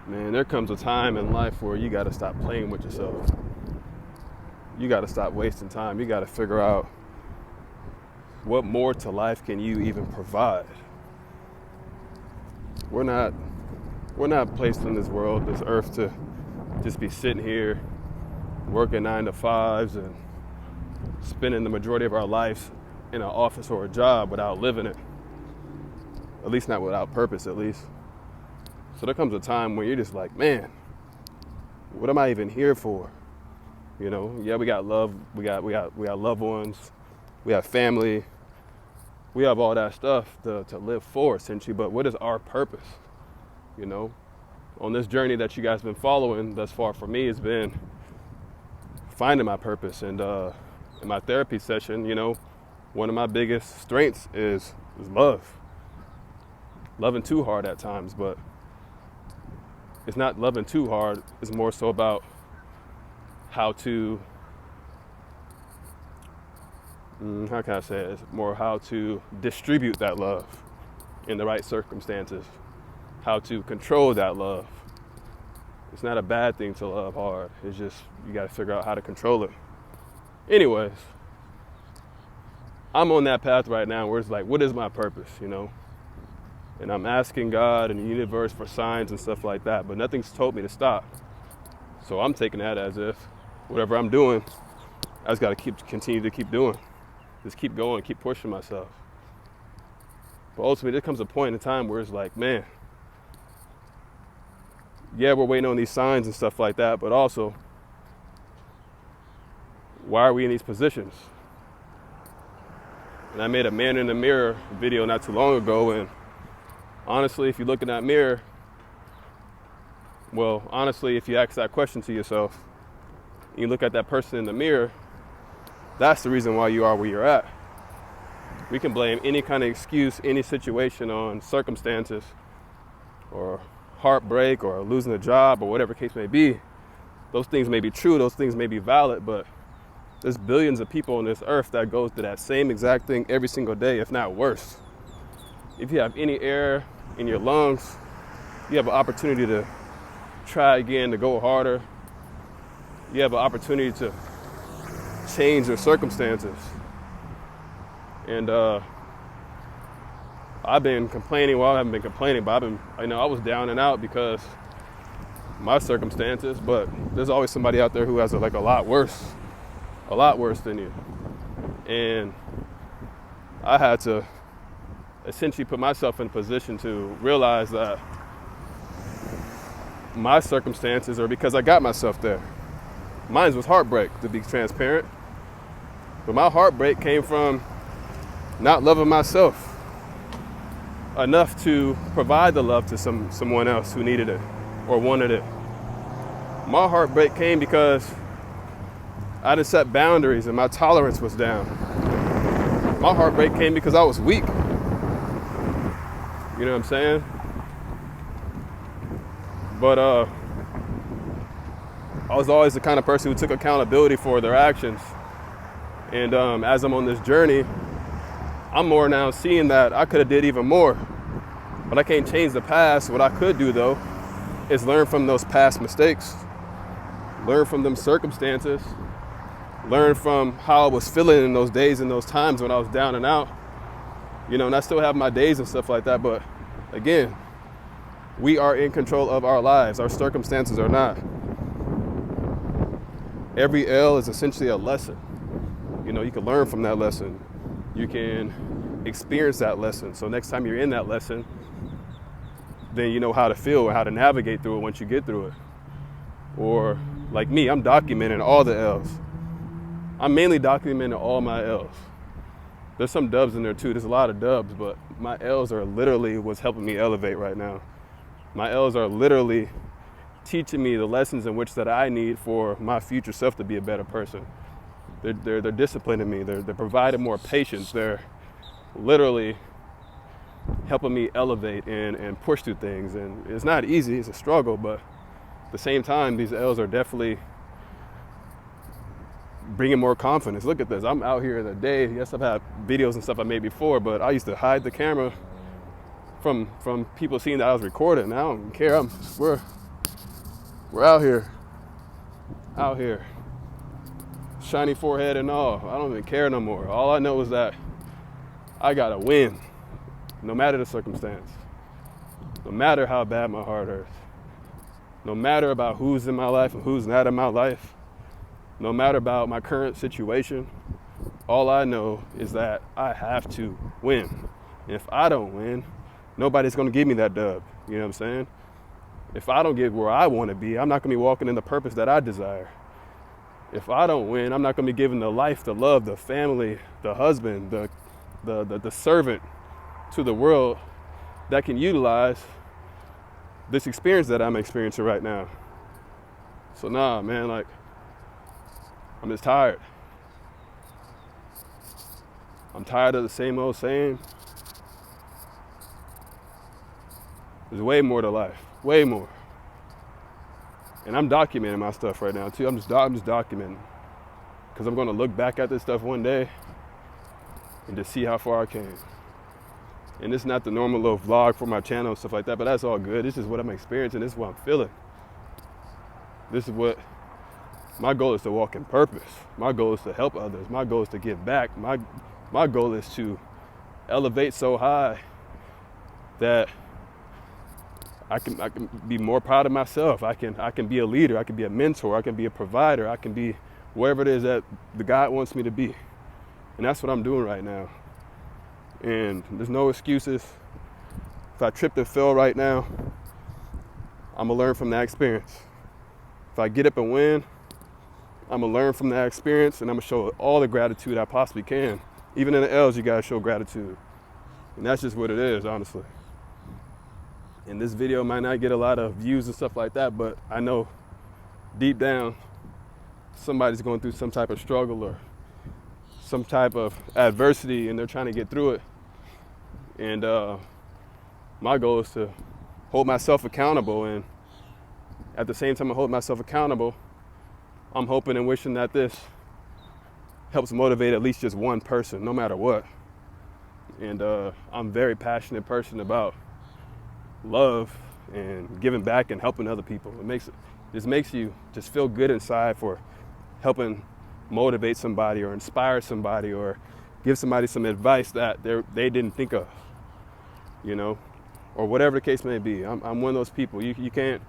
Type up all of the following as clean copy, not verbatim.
Man, there comes a time in life where you got to stop playing with yourself. You got to stop wasting time. You got to figure out what more to life can you even provide. We're not placed in this world, this earth, to just be sitting here working 9 to 5s and spending the majority of our lives in an office or a job without living it. At least not without purpose, at least. So there comes a time where you're just like, man, what am I even here for? You know, yeah, we got love, we got loved ones, we have family, we have all that stuff to live for, essentially, but what is our purpose? You know, on this journey that you guys have been following thus far, for me, it's been finding my purpose. And in my therapy session, you know, one of my biggest strengths is love. Loving too hard at times, but it's not loving too hard. It's more so about how to, how can I say it? It's more how to distribute that love in the right circumstances, how to control that love. It's not a bad thing to love hard. It's just, you got to figure out how to control it. Anyways, I'm on that path right now where it's like, what is my purpose, you know? And I'm asking God and the universe for signs and stuff like that, but nothing's told me to stop. So I'm taking that as if whatever I'm doing, I just got to continue to keep doing. Just keep going, keep pushing myself. But ultimately, there comes a point in time where it's like, man, yeah, we're waiting on these signs and stuff like that, but also, why are we in these positions? And I made a man in the mirror video not too long ago, and honestly, if you look in that mirror, well, honestly, if you ask that question to yourself, you look at that person in the mirror, that's the reason why you are where you're at. We can blame any kind of excuse, any situation on circumstances or heartbreak or losing a job or whatever case may be. Those things may be true, those things may be valid, but there's billions of people on this earth that go through that same exact thing every single day, if not worse. If you have any air in your lungs, you have an opportunity to try again, to go harder. You have an opportunity to change your circumstances. And I've been complaining, well, I haven't been complaining, but I was down and out because my circumstances, but there's always somebody out there who has a lot worse than you. And I had to essentially put myself in a position to realize that my circumstances are because I got myself there. Mine was heartbreak, to be transparent. But my heartbreak came from not loving myself enough to provide the love to someone else who needed it or wanted it. My heartbreak came because I didn't set boundaries and my tolerance was down. My heartbreak came because I was weak. You know what I'm saying? But I was always the kind of person who took accountability for their actions. And as I'm on this journey, I'm more now seeing that I could have did even more. But I can't change the past. What I could do, though, is learn from those past mistakes. Learn from them circumstances. Learn from how I was feeling in those days and those times when I was down and out. You know, and I still have my days and stuff like that. But again, we are in control of our lives. Our circumstances are not. Every L is essentially a lesson. You know, you can learn from that lesson. You can experience that lesson. So next time you're in that lesson, then you know how to feel or how to navigate through it once you get through it. Or like me, I'm documenting all the L's. I'm mainly documenting all my L's. There's some dubs in there too. There's a lot of dubs, but my L's are literally what's helping me elevate right now. My L's are literally teaching me the lessons in which that I need for my future self to be a better person. They're disciplining me. They're providing more patience. They're literally helping me elevate and push through things. And it's not easy. It's a struggle, but at the same time, these L's are definitely bringing more confidence. Look at this. I'm out here in the day. Yes, I've had videos and stuff I made before, but I used to hide the camera from people seeing that I was recording. Now I don't care. We're We're out here, shiny forehead and all. I don't even care no more. All I know is that I gotta win, no matter the circumstance, no matter how bad my heart hurts, no matter about who's in my life and who's not in my life, no matter about my current situation. All I know is that I have to win. And if I don't win, nobody's gonna give me that dub. You know what I'm saying? If I don't get where I wanna be, I'm not gonna be walking in the purpose that I desire. If I don't win, I'm not gonna be giving the life, the love, the family, the husband, the servant to the world that can utilize this experience that I'm experiencing right now. So nah, man, like, I'm just tired. I'm tired of the same old same. There's way more to life, way more. And I'm documenting my stuff right now too. I'm just documenting, because I'm gonna look back at this stuff one day and just see how far I came. And it's not the normal little vlog for my channel and stuff like that, but that's all good. This is what I'm experiencing. This is what I'm feeling. This is what my goal is, to walk in purpose. My goal is to help others. My goal is to give back. My goal is to elevate so high that I can be more proud of myself. I can be a leader. I can be a mentor. I can be a provider. I can be wherever it is that the God wants me to be. And that's what I'm doing right now. And there's no excuses. If I tripped and fell right now, I'm gonna learn from that experience. If I get up and win, I'm gonna learn from that experience, and I'm gonna show all the gratitude I possibly can. Even in the L's, you gotta show gratitude. And that's just what it is, honestly. And this video might not get a lot of views and stuff like that, but I know deep down, somebody's going through some type of struggle or some type of adversity, and they're trying to get through it. And my goal is to hold myself accountable, and at the same time I hold myself accountable, I'm hoping and wishing that this helps motivate at least just one person, no matter what. And I'm a very passionate person about love and giving back and helping other people. This makes you just feel good inside for helping motivate somebody or inspire somebody or give somebody some advice that they didn't think of, you know, or whatever the case may be. I'm one of those people. You can't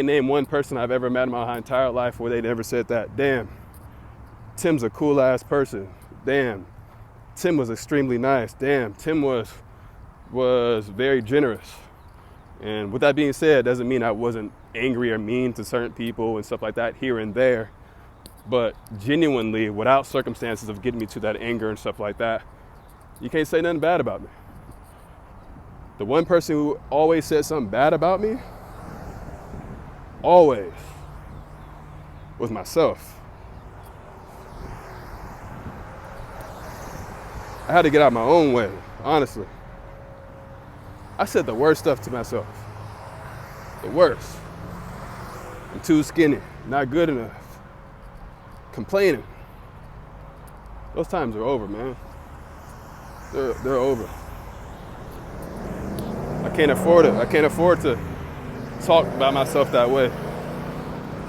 name one person I've ever met in my entire life where they never said that, damn, Tim's a cool ass person. Damn, Tim was extremely nice. Damn, Tim was very generous. And with that being said, doesn't mean I wasn't angry or mean to certain people and stuff like that here and there. But genuinely, without circumstances of getting me to that anger and stuff like that, you can't say nothing bad about me. The one person who always said something bad about me, always, was myself. I had to get out of my own way, honestly. I said the worst stuff to myself. The worst. I'm too skinny, not good enough, complaining. Those times are over, man. They're over. I can't afford it. I can't afford to talk about myself that way.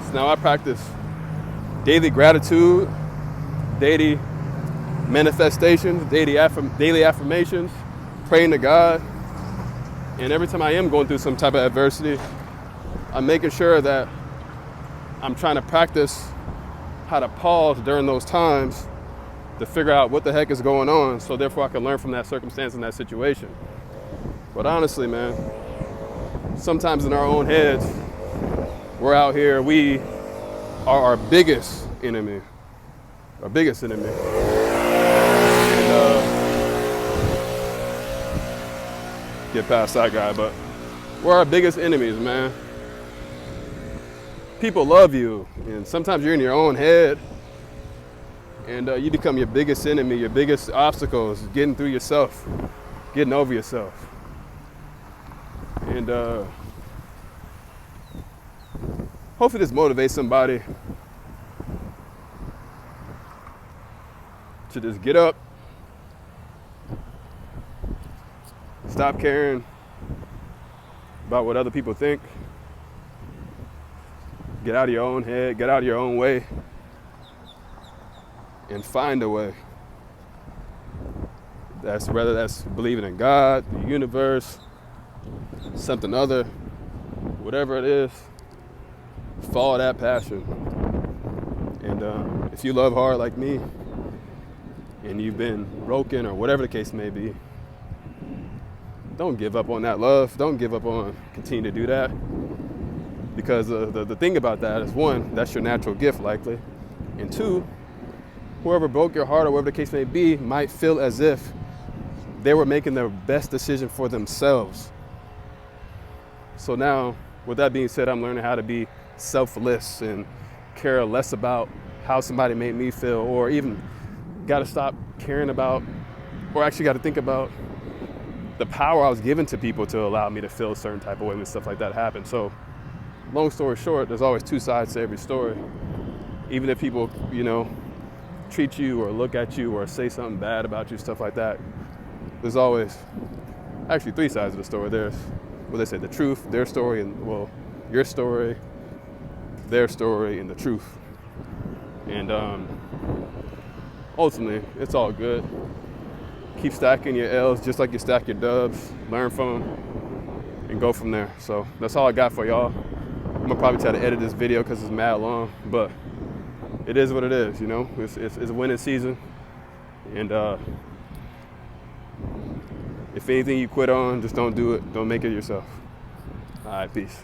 So now I practice daily gratitude, daily manifestations, daily affirmations, praying to God. And every time I am going through some type of adversity, I'm making sure that I'm trying to practice how to pause during those times to figure out what the heck is going on, so therefore I can learn from that circumstance and that situation. But honestly, man, sometimes in our own heads, we're out here, we are our biggest enemy. Our biggest enemy. And get past that guy, but we're our biggest enemies, man. People love you, and sometimes you're in your own head, and you become your biggest enemy. Your biggest obstacle is getting through yourself, getting over yourself. And hopefully this motivates somebody to just get up, stop caring about what other people think, Get out of your own head, get out of your own way, and find a way. Whether that's believing in God, the universe, something other, whatever it is, follow that passion. And if you love hard like me, and you've been broken or whatever the case may be, don't give up on that love. Don't give up on continue to do that. Because the thing about that is, one, that's your natural gift likely. And two, whoever broke your heart or whatever the case may be might feel as if they were making their best decision for themselves. So now, with that being said, I'm learning how to be selfless and care less about how somebody made me feel, or even got to stop caring about, or actually got to think about the power I was given to people to allow me to feel a certain type of way when stuff like that happened. So long story short, there's always two sides to every story. Even if people, treat you or look at you or say something bad about you, stuff like that, there's always actually three sides of the story. There's what they say, the truth, their story, and your story, their story, and the truth. And ultimately, it's all good. Keep stacking your L's just like you stack your dubs. Learn from them and go from there. So that's all I got for y'all. I'm gonna probably try to edit this video because it's mad long, but it is what it is, It's a winning season. And if anything you quit on, just don't do it. Don't make it yourself. All right, peace.